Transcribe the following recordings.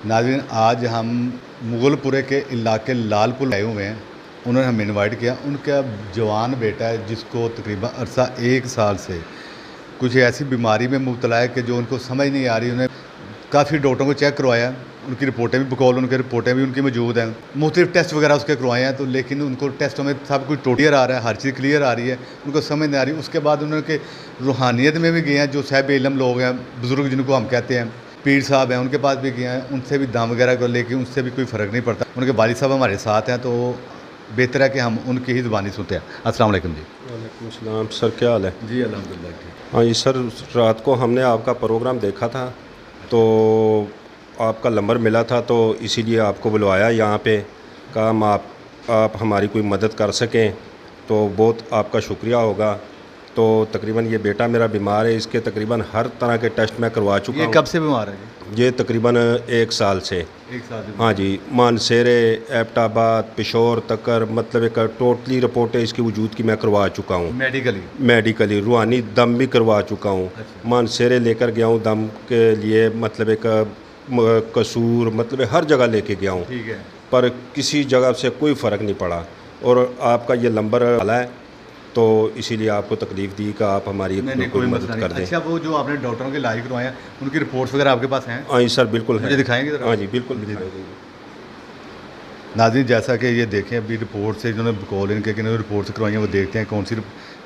नाज़रीन, आज हम मुगलपुरे के इलाके लालपुर आए हुए हैं। उन्होंने हमें इनवाइट किया। उनका जवान बेटा है जिसको तकरीबन अरसा 1 साल से कुछ ऐसी बीमारी में मुब्तला है कि जो उनको समझ नहीं आ रही। उन्हें काफ़ी डॉक्टरों को चेक करवाया, उनकी रिपोर्टें भी बकौल उनकी रिपोर्टें भी उनकी मौजूद हैं। मुख्तलिफ टेस्ट वगैरह उसके करवाए हैं, तो लेकिन उनको टेस्टों में सब कुछ क्लियर आ रहा है, हर चीज़ क्लियर आ रही है, उनको समझ नहीं आ रही। उसके बाद उन्होंने रूहानियत में भी गए हैं, जो साहिब इल्म लोग हैं, बुज़ुर्ग जिनको हम कहते हैं, पीर साहब हैं, उनके पास भी गए हैं। उनसे भी दाम वगैरह को लेके उनसे भी कोई फ़र्क नहीं पड़ता। उनके वालिद साहब हमारे साथ हैं, तो बेहतर है कि हम उनकी ही ज़ुबानी सुनते हैं। अस्सलाम वालेकुम जी। वालेकुम सलाम सर, क्या हाल है? जी अल्हम्दुलिल्लाह ठीक। हाँ जी सर, रात को हमने आपका प्रोग्राम देखा था, तो आपका नंबर मिला था, तो इसीलिए आपको बुलवाया यहाँ पे। कहा हम आप हमारी कोई मदद कर सकें तो बहुत आपका शुक्रिया होगा। तो तकरीबन ये बेटा मेरा बीमार है, इसके तकरीबन हर तरह के टेस्ट मैं करवा चुका ये हूँ। कब से बीमार है? ये तकरीबन 1 साल से। 1 साल से? हाँ जी, मानसेरे, एबटाबाद, पिशोर तकर, मतलब एक टोटली रिपोर्टें इसकी वजूद की मैं करवा चुका हूँ। मेडिकली रूहानी दम भी करवा चुका हूँ। अच्छा। मानसेरे लेकर गया हूँ दम के लिए, मतलब एक कसूर, मतलब हर जगह लेके गया हूँ, ठीक है। पर किसी जगह से कोई फ़र्क नहीं पड़ा। और आपका ये नंबर आला है, तो इसीलिए आपको तकलीफ़ दी कि आप हमारी कोई मदद कर दें। अच्छा, वो जो आपने डॉक्टरों के इलाज करवाए हैं, उनकी रिपोर्ट्स वगैरह आपके पास हैं? हाँ जी सर, बिल्कुल है। मुझे दिखाएंगे ज़रा? हाँ जी, बिल्कुल दिखाएंगे। नाज़रीन, जैसा कि ये देखें, अभी रिपोर्ट से जिन्होंने बकौल इनके किन्होंने रिपोर्ट्स करवाई हैं, वो देखते हैं कौन सी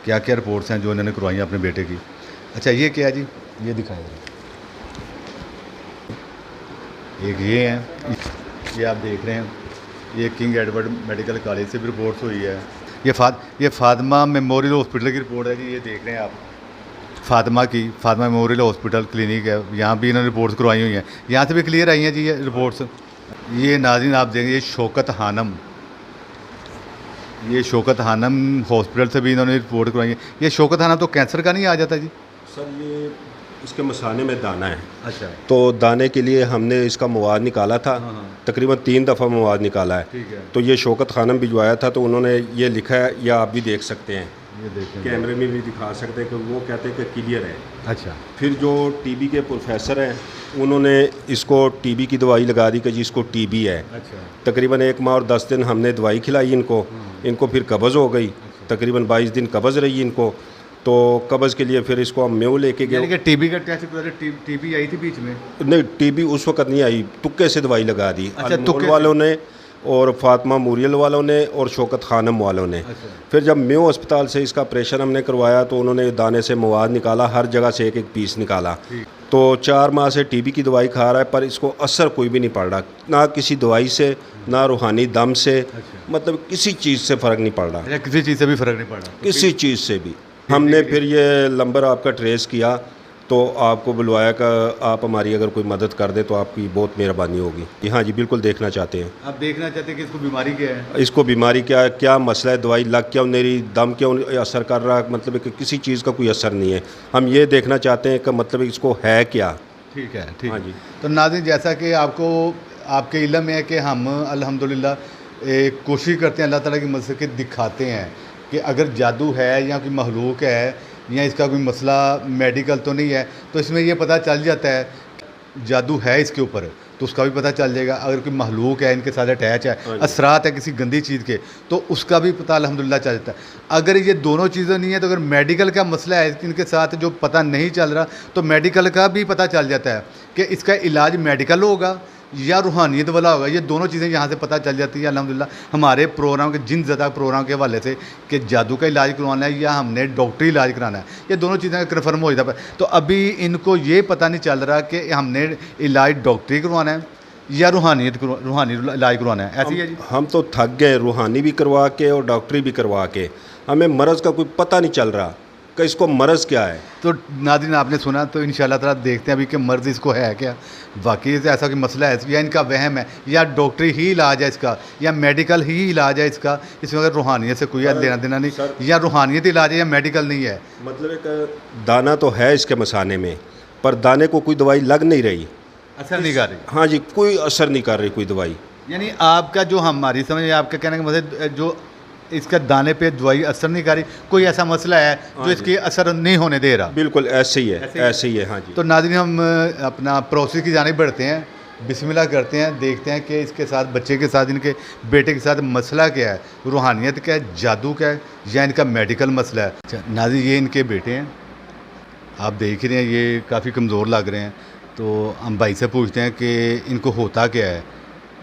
क्या क्या रिपोर्ट्स हैं जो इन्होंने करवाई हैं अपने बेटे की। अच्छा, ये क्या है जी? ये दिखाएं। एक ये हैं, ये आप देख रहे हैं, ये किंग एडवर्ड मेडिकल कॉलेज से भी रिपोर्ट्स हुई है। ये फातिमा मेमोरियल हॉस्पिटल की रिपोर्ट है जी। ये देख रहे हैं आप, फातिमा मेमोरियल हॉस्पिटल क्लिनिक है, यहाँ भी इन्होंने रिपोर्ट्स करवाई हुई हैं। यहाँ से भी क्लियर आई हैं जी ये रिपोर्ट्स। ये नाज़रीन आप देखेंगे, ये शौकत हानम हॉस्पिटल से भी इन्होंने रिपोर्ट करवाई है। ये शौकत हानम तो कैंसर का नहीं आ जाता जी? सर, ये इसके मसाने में दाना है। अच्छा। तो दाने के लिए हमने इसका मवाद निकाला था। हाँ। तकरीबन 3 दफ़ा मवाद निकाला है। ठीक है। तो ये शौकत खानम भिजवाया था, तो उन्होंने ये लिखा है, या आप भी देख सकते हैं, ये देखें, कैमरे में भी दिखा सकते हैं कि वो कहते हैं कि क्लियर है। अच्छा। फिर जो टीबी के प्रोफेसर हैं, उन्होंने इसको टीबी की दवाई लगा दी कि जी इसको टीबी है। अच्छा। तकरीबन 1 माह और 10 दिन हमने दवाई खिलाई इनको फिर कब्ज़ हो गई। तकरीबन 22 दिन कब्ज़ रही इनको। तो कब्ज़ के लिए फिर इसको हम मेव लेके गए। यानी कि टीबी का टेस्ट पहले टीबी आई थी बीच में? नहीं, टीबी उस वक्त नहीं आई, तुक्के से दवाई लगा दी। अच्छा, तुक्के वालों ने और फातिमा मेमोरियल वालों ने और शौकत खानम वालों ने। अच्छा। फिर जब मेयो अस्पताल से इसका ऑपरेशन हमने करवाया, तो उन्होंने दाने से मवाद निकाला, हर जगह से एक एक पीस निकाला। तो 4 माह से टीबी की दवाई खा रहा है, पर इसको असर कोई भी नहीं पड़ रहा, ना किसी दवाई से, ना रूहानी दम से। अच्छा। मतलब किसी चीज़ से फ़र्क नहीं पड़ रहा। अच्छा, किसी चीज़ से भी फ़र्क नहीं पड़ा? किसी चीज़ से भी। हमने फिर ये नंबर आपका ट्रेस किया, तो आपको बुलवाया कि आप हमारी अगर कोई मदद कर दे तो आपकी बहुत मेहरबानी होगी। हाँ जी, बिल्कुल देखना चाहते हैं। आप देखना चाहते हैं कि इसको बीमारी क्या है? इसको बीमारी क्या है, क्या मसला है, दवाई लग क्यों नहीं रही, दम क्यों असर कर रहा है, मतलब कि किसी चीज़ का कोई असर नहीं है। हम ये देखना चाहते हैं कि मतलब इसको है क्या। ठीक है, ठीक। हाँ जी। तो नाज़रीन, जैसा कि आपको आपके इल्म में है कि हम अल्हम्दुलिल्लाह कोशिश करते हैं, अल्लाह ताला की मदद से दिखाते हैं कि अगर जादू है या कोई मखलूक है या इसका कोई मसला मेडिकल तो नहीं है, तो इसमें ये पता चल जाता है जादू है इसके ऊपर, तो उसका भी पता चल जाएगा। अगर कोई मखलूक है, इनके साथ अटैच है, असरात है किसी गंदी चीज़ के, तो उसका भी पता अल्हम्दुलिल्लाह चल जाता है। अगर ये दोनों चीज़ें नहीं है, तो अगर मेडिकल का मसला है इनके साथ जो पता नहीं चल रहा, तो मेडिकल का भी पता चल जाता है कि इसका इलाज मेडिकल होगा या रूहानियत वाला होगा। ये दोनों चीज़ें यहाँ से पता चल जाती है अल्हम्दुलिल्लाह। हमारे प्रोग्राम के जिन ज़्यादा प्रोग्राम के हवाले से कि जादू का इलाज करवाना है या हमने डॉक्टरी इलाज कराना है, ये दोनों चीज़ें कन्फर्म हो जाता है। तो अभी इनको ये पता नहीं चल रहा कि हमने इलाज डॉक्टरी करवाना है या रूहानी इलाज करवाना है। ऐसी है जी। हम तो थक गए रूहानी भी करवा के और डॉक्टरी भी करवा के, हमें मर्ज़ का कोई पता नहीं चल रहा कि इसको मर्ज़ क्या है। तो नाज़रीन, आपने सुना, तो इंशाल्लाह ताला देखते हैं अभी कि मर्ज़ इसको है क्या, बाकी ऐसा कोई मसला है या इनका वहम है या डॉक्टरी ही इलाज है इसका या मेडिकल ही इलाज है इसका। इसमें अगर रूहानियत से कोई लेना देना नहीं, या रूहानियत इलाज है या मेडिकल नहीं है। मतलब एक दाना तो है इसके मसाने में, पर दाने को कोई दवाई लग नहीं रही, असर नहीं कर रही। हाँ जी, कोई असर नहीं कर रही कोई दवाई। यानी आपका जो हमारी समझ, आपका कहने का मतलब जो इसका दाने पे दवाई असर नहीं कर रही, कोई ऐसा मसला है जो इसकी असर नहीं होने दे रहा। बिल्कुल ऐसे ही है, ऐसे ही है। हाँ जी। तो नाज़रीन, हम अपना प्रोसेस की जानिब बढ़ते हैं बिस्मिल्लाह करते हैं, देखते हैं कि इसके साथ, बच्चे के साथ, इनके बेटे के साथ मसला क्या है, रूहानियत क्या है, जादू क्या है, या इनका मेडिकल मसला है। अच्छा नाज़रीन, ये इनके बेटे हैं, आप देख ही रहे हैं, ये काफ़ी कमज़ोर लग रहे हैं। तो हम भाई से पूछते हैं कि इनको होता क्या है।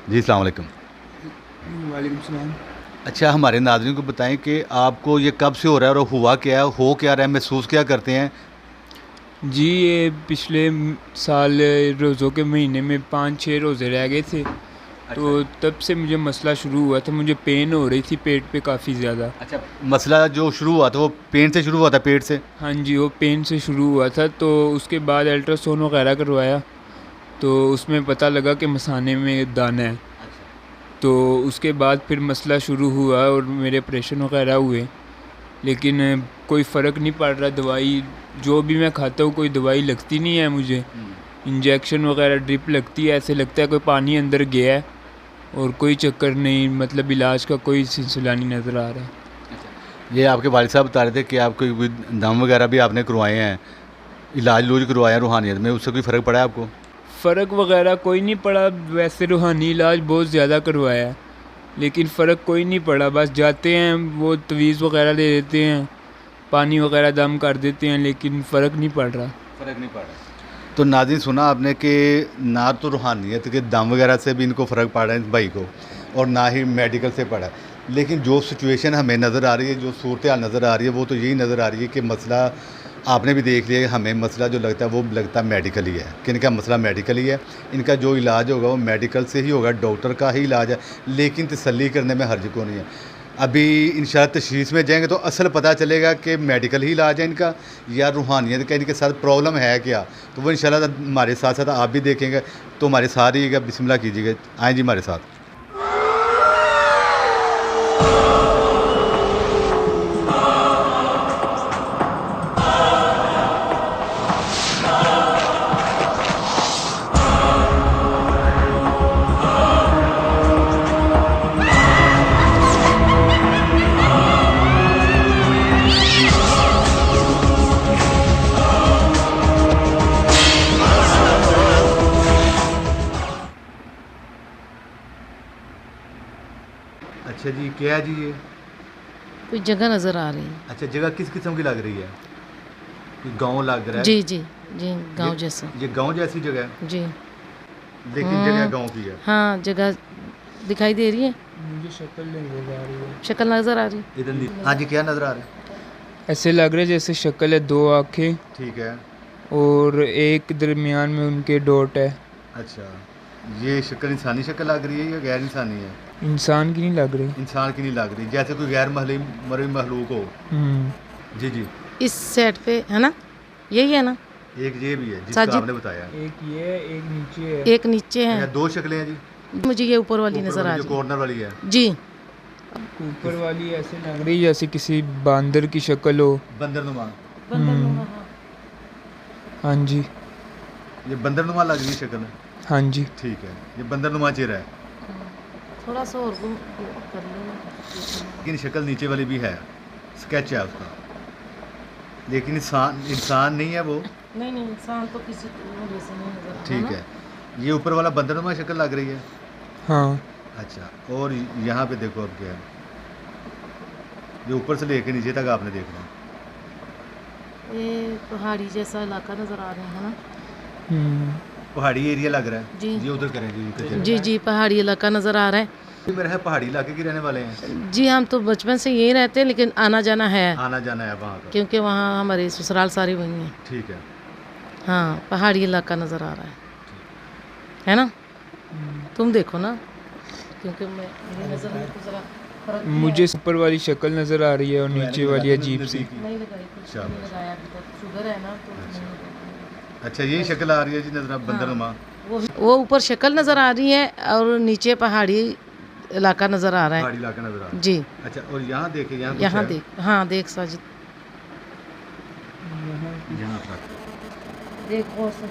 जी अस्सलाम वालेकुम। वालेकुम सलाम। अच्छा, हमारे नाज़रीन को बताएं कि आपको ये कब से हो रहा है और हुआ क्या है, हो क्या रहा है, महसूस क्या करते हैं? जी ये पिछले साल रोज़ों के महीने में 5-6 रोज़े रह गए थे, तो तब से मुझे मसला शुरू हुआ था। मुझे पेन हो रही थी पेट पे काफ़ी ज़्यादा। अच्छा, मसला जो शुरू हुआ था वो पेन से शुरू हुआ था, पेट से? हाँ जी, वो पेन से शुरू हुआ था। तो उसके बाद अल्ट्रासाउंड वगैरह करवाया, तो उसमें पता लगा कि मसाने में दाना है। तो उसके बाद फिर मसला शुरू हुआ और मेरे ऑपरेशन वगैरह हुए, लेकिन कोई फ़र्क नहीं पड़ रहा। दवाई जो भी मैं खाता हूँ, कोई दवाई लगती नहीं है मुझे। इंजेक्शन वगैरह ड्रिप लगती है, ऐसे लगता है कोई पानी अंदर गया है, और कोई चक्कर नहीं, मतलब इलाज का कोई सिलसिला नहीं नज़र आ रहा। ये आपके वालिद साहब बता रहे थे कि आपको कोई दम वगैरह भी आपने करवाए हैं, इलाज लूज करवाया रूहानियत में, उससे कोई फ़र्क पड़ा है आपको? फ़र्क वगैरह कोई नहीं पड़ा। वैसे रूहानी इलाज बहुत ज़्यादा करवाया है, लेकिन फ़र्क कोई नहीं पड़ा। बस जाते हैं, वो तवीज़ वगैरह दे देते हैं, पानी वगैरह दम कर देते हैं, लेकिन फ़र्क नहीं पड़ रहा। फ़र्क नहीं पड़ा। तो नाज़रीन, सुना आपने कि ना तो रूहानियत के दम वगैरह से भी इनको फ़र्क पड़ रहा है इस भाई को, और ना ही मेडिकल से पड़ा है। लेकिन जो सिचुएशन हमें नज़र आ रही है, जो सूरत हाल नज़र आ रही है, वो तो यही नज़र आ रही है कि मसला आपने भी देख लिया। हमें मसला जो लगता है वो लगता मेडिकल ही है, कि इनका मसला मेडिकल ही है। इनका जो इलाज होगा वो मेडिकल से ही होगा, डॉक्टर का ही इलाज है। लेकिन तसल्ली करने में हर्ज को नहीं है। अभी इंशाअल्लाह तशख़ीस में जाएंगे तो असल पता चलेगा कि मेडिकल ही इलाज है इनका या रूहानियत का इनके साथ प्रॉब्लम है क्या। तो वो इंशाअल्लाह हमारे साथ साथ आप भी देखेंगे, तो हमारे साथ रहिएगा, बिस्मिल्लाह कीजिएगा। आएँ जी हमारे साथ। अच्छा जी, क्या है जी ये? कोई जगह नज़र आ रही है। अच्छा, जगह किस किस्म की लग रही है? कोई गांव लग रहा है? जी जी जी, गांव ये- जैसा। ये गांव जैसी जगह है, जी लेकिन जगह गांव की है। हाँ, जगह दिखाई दे रही है, मुझे शक्ल नज़र आ रही है। शक्ल नज़र आ रही है। इधर नहीं। हाँ जी, क्या नज़र आ रहा है? ऐसे लग रहा है जैसे शक्ल है, 2 आँखें ठीक है। और एक दरमियान में उनके डॉट है। अच्छा, ये शक्ल इंसानी शक्ल लग रही है या गैर इंसानी है? इंसान की नहीं लग रही। इंसान की नहीं लग रही, जैसे कोई गैर मरी महलूक हो। जी जी। इस सेट पे है ना, यही है ना। एक ये भी है जिसका साजिद। आपने बताया। एक ये है, एक नीचे है। एक नीचे या है, 2 शक्लें हैं जी? मुझे ये ऊपर वाली ऊपर नज़र आ वाली जो रही कॉर्नर वाली है। है। जी ऊपर वाली ऐसे लग रही है जैसे किसी बांदर की शक्ल हो। बंदरनुमा। हाँ जी, ये बंदरनुमा लग रही है शक्ल। हाँ जी। ठीक है, ये बंदरनुमा चेहरा है, थोड़ा सा और घूम कर लो। लेकिन शक्ल नीचे वाली भी है, स्केच है उसका, लेकिन इंसान नहीं है वो। नहीं नहीं, इंसान तो किसी जैसे नहीं नज़र आ रहा ठीक ना। है, ये ऊपर वाला बंदरनुमा शक्ल लग रही है। हाँ, अच्छा, और यहाँ पे देखो अब क्या है, ये ऊपर से लेके नीचे तक आपने देखना। ये पहाड़ी जैसा इलाका नज़र आ रहा है ना। पहाड़ी एरिया लग रहा है जी। ये उधर करें जी, उधर चलें। जी जी, पहाड़ी इलाका नज़र आ रहा है। ये मेरा है, पहाड़ी इलाके के रहने वाले हैं। जी, हम तो बचपन से यहीं रहते हैं, लेकिन आना जाना है, आना जाना है वहाँ का। क्योंकि वहाँ हमारे ससुराल सारे वहीं हैं। ठीक है। हाँ, पहाड़ी इलाका नज़र आ रहा है ना। तुम देखो ना, क्योंकि मैं मेरी नज़र में तो ज़रा फर्क भी मुझे है। ऊपर वाली शक्ल नज़र आ रही है और नीचे वाली अजीब सी। नहीं लगाई, कुछ शाबाश। नहीं लगाया अभी तक। शुगर है ना, तो नहीं लगाया। अच्छा, यही शक्ल आ रही है जी नजर, बंदरनुमा। वो ऊपर शक्ल नज़र आ रही है और नीचे पहाड़ी इलाका नज़र आ रहा है। पहाड़ी इलाका नजर आ रहा है। जी, अच्छा, और यहाँ देखे, यहाँ कुछ यहाँ है? देख, हाँ देख साजिद, यहाँ तक। देख और से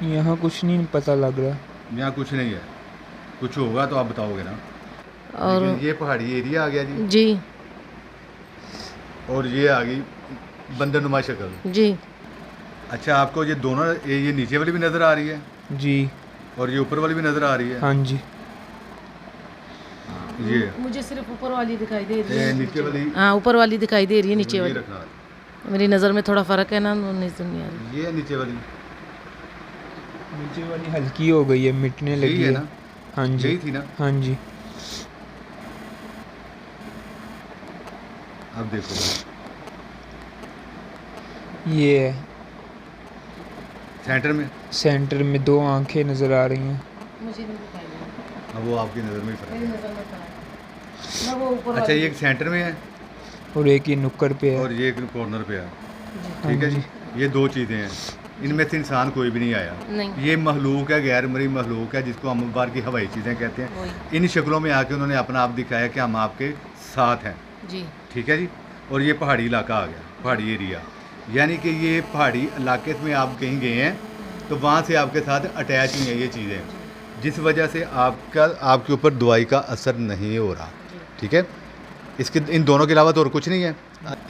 यहाँ कुछ नहीं पता लग रहा। यहाँ कुछ नहीं है, कुछ होगा तो आप बताओगे ना। और लेकिन ये पहाड़ी एरिया आ गया जी, जी और ये आ गई बंदरनुमा शक्ल। जी अच्छा, आपको ये दोनों ये नीचे वाली भी नज़र आ रही है? जी। और ये ऊपर वाली भी नज़र आ रही है? हाँ जी। ये मुझे सिर्फ ऊपर वाली दिखाई दे रही ये है। नीचे वाली हाँ, ऊपर वाली दिखाई दे रही है, नीचे ये वाली रखना, मेरी नज़र में थोड़ा फ़र्क है ना, नज़र नहीं आ रही। ये नीचे वाली नीचे वाली हल्की हो गई है, मिटने लगी यही है है। ना? हाँ जी। यही थी ना? हाँ जी। अब देखो ये है सेंटर में, सेंटर में 2 आंखें नज़र आ रही हैं। मुझे नहीं दिखाई दे रही, अब वो आपकी नज़र में ही फर्क मेरी है। नज़र में फ़र्क है ना, वो ऊपर अच्छा, ये एक सेंटर में है और एक ये नुक्कड़ पे है। और ये एक कॉर्नर पे है, हाँ ठीक है जी। जी। ये 2 चीज़ें हैं, इनमें से इंसान कोई भी नहीं आया। नहीं, ये मखलूक है, गैर मरी मखलूक है, जिसको हम बाहर की हवाई चीज़ें कहते हैं। वही इन शक्लों में आके उन्होंने अपना आप दिखाया कि हम आपके साथ हैं, जी। ठीक है जी। और ये पहाड़ी इलाका आ गया, पहाड़ी एरिया, यानी कि ये पहाड़ी इलाके में आप कहीं गए हैं तो वहाँ से आपके साथ अटैच हुई हैं ये चीज़ें, जिस वजह से आपके ऊपर दवाई का असर नहीं हो रहा, ठीक है। इसके इन दोनों के अलावा तो और कुछ नहीं है,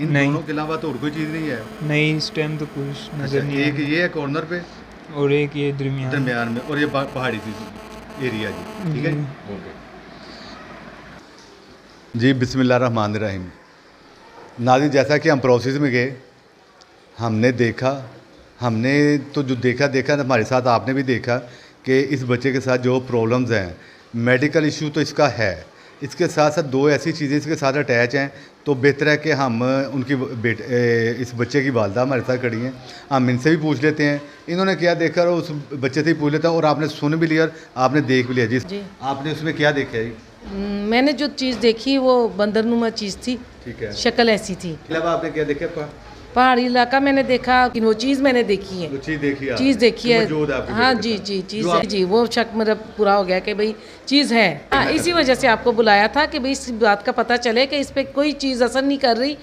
इन नहीं। दोनों के अलावा तो और कोई चीज़ नहीं है। नहीं, इस टाइम तो कुछ अच्छा, नज़र नहीं एक आ ये है कॉर्नर पे रहा। और एक ये दरमियान। दरमियान में, और ये पहाड़ी एरिया जी, ठीक है जी। ओके जी। बिस्मिल्लाहिर्रहमानिर्रहीम। नाज़रीन, जैसा कि हम प्रोसेस में गए, हमने तो जो देखा हमारे साथ आपने भी देखा कि इस बच्चे के साथ जो प्रॉब्लम्स हैं, मेडिकल इशू तो इसका है, इसके साथ साथ 2 ऐसी चीज़ें इसके साथ अटैच हैं। तो बेहतर है कि हम उनकी इस बच्चे की वालदा हमारे साथ खड़ी हैं, हम इनसे भी पूछ लेते हैं इन्होंने क्या देखा, और उस बच्चे से ही पूछ लेता है। और आपने सुन भी लिया और आपने देख भी लिया जी, आपने उसमें क्या देखा है? मैंने जो चीज़ देखी वो बंदरनुमा चीज़ थी, ठीक है, शक्ल ऐसी थी। मतलब आपने क्या देखा? पहाड़ी इलाका मैंने देखा, लेकिन वो चीज़ मैंने देखी है, वो चीज़ देखी है, चीज़ देखी है। मौजूद है आपके हाँ बेटे जी के साथ। जी, चीज़ जो है जी, वो शक मेरा पूरा हो गया कि भाई चीज़ है। हाँ, इसी वजह से आपको बुलाया था कि भाई इस बात का पता चले कि इस पर कोई चीज़ असर नहीं कर रही,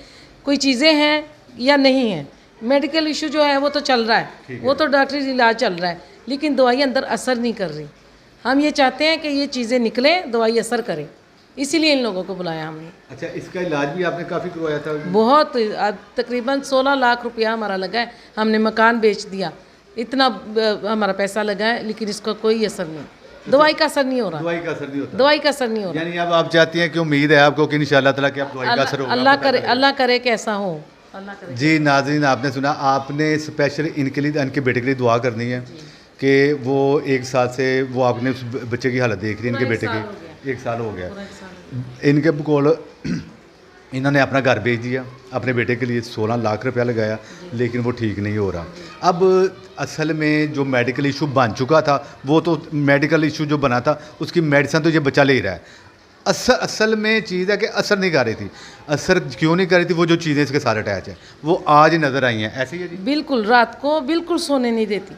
कोई चीज़ें हैं या नहीं हैं। मेडिकल इशू जो है वो तो चल रहा है, वो तो डॉक्टरी इलाज चल रहा है, लेकिन दवाई अंदर असर नहीं कर रही। हम ये चाहते हैं कि ये चीज़ें निकलें, दवाई असर करे, इसीलिए इन लोगों को बुलाया हमने। अच्छा, इसका इलाज भी आपने काफ़ी करवाया था? बहुत, तकरीबन 16 लाख रुपया हमारा लगा है, हमने मकान बेच दिया, इतना हमारा पैसा लगा है, लेकिन इसका कोई असर नहीं, दवाई का असर नहीं हो रहा, दवाई का असर नहीं होता, दवाई का असर नहीं हो रहा। यानी अब आप चाहती हैं कि उम्मीद है आपको कि इंशाल्लाह ताला कि अब दवाई का असर होगा? अल्लाह करे कि ऐसा हो, अल्लाह करे। जी नाज़रीन, आपने सुना, आपने स्पेशल इनके लिए, इनके बेटे के लिए दुआ करनी है कि वो 1 साल से वो आपने उस बच्चे की हालत देख रही है, इनके बेटे की 1 साल हो गया। इनके कोल इन्होंने अपना घर बेच दिया, अपने बेटे के लिए 16 लाख रुपया लगाया, लेकिन वो ठीक नहीं हो रहा। अब असल में जो मेडिकल इशू बन चुका था, वो तो मेडिकल इशू जो बना था उसकी मेडिसिन तो ये बच्चा ले रहा है। असल में चीज़ है कि असर नहीं कर रही थी। असर क्यों नहीं कर रही थी? वो जो चीज़ें इसके साथ अटैच हैं वो आज नज़र आई हैं। ऐसे ही है जी, बिल्कुल रात को बिल्कुल सोने नहीं देती।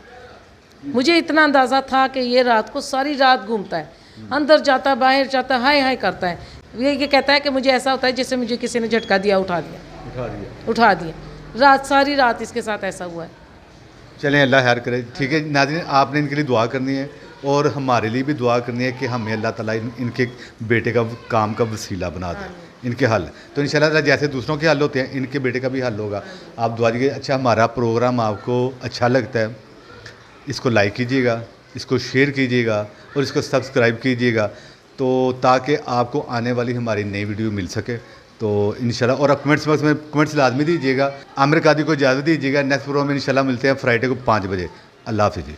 मुझे इतना अंदाज़ा था कि ये रात को सारी रात घूमता है, अंदर जाता बाहर जाता, हाय हाय करता है। ये कहता है कि मुझे ऐसा होता है जैसे मुझे किसी ने झटका दिया, उठा दिया। रात सारी रात इसके साथ ऐसा हुआ है। चलें, अल्लाह खैर करे। ठीक है नाज़रीन, आपने इनके लिए दुआ करनी है और हमारे लिए भी दुआ करनी है कि हमें अल्लाह ताला इनके बेटे का काम का वसीला बना दे, इनके हल। तो इंशाल्लाह जैसे दूसरों के हल होते हैं, इनके बेटे का भी हल होगा। आप दुआ कीजिए। अच्छा, हमारा प्रोग्राम आपको अच्छा लगता है, इसको लाइक कीजिएगा, इसको शेयर कीजिएगा और इसको सब्सक्राइब कीजिएगा, तो ताकि आपको आने वाली हमारी नई वीडियो मिल सके। तो इंशाल्लाह, और आप कमेंट्स बॉक्स में कमेंट्स लाजमी दीजिएगा। आमिर कादी को इजाज़त दीजिएगा। नेक्स्ट प्रोग्राम में इंशाल्लाह मिलते हैं फ्राइडे को 5 बजे। अल्लाह हाफ़िज़ जी।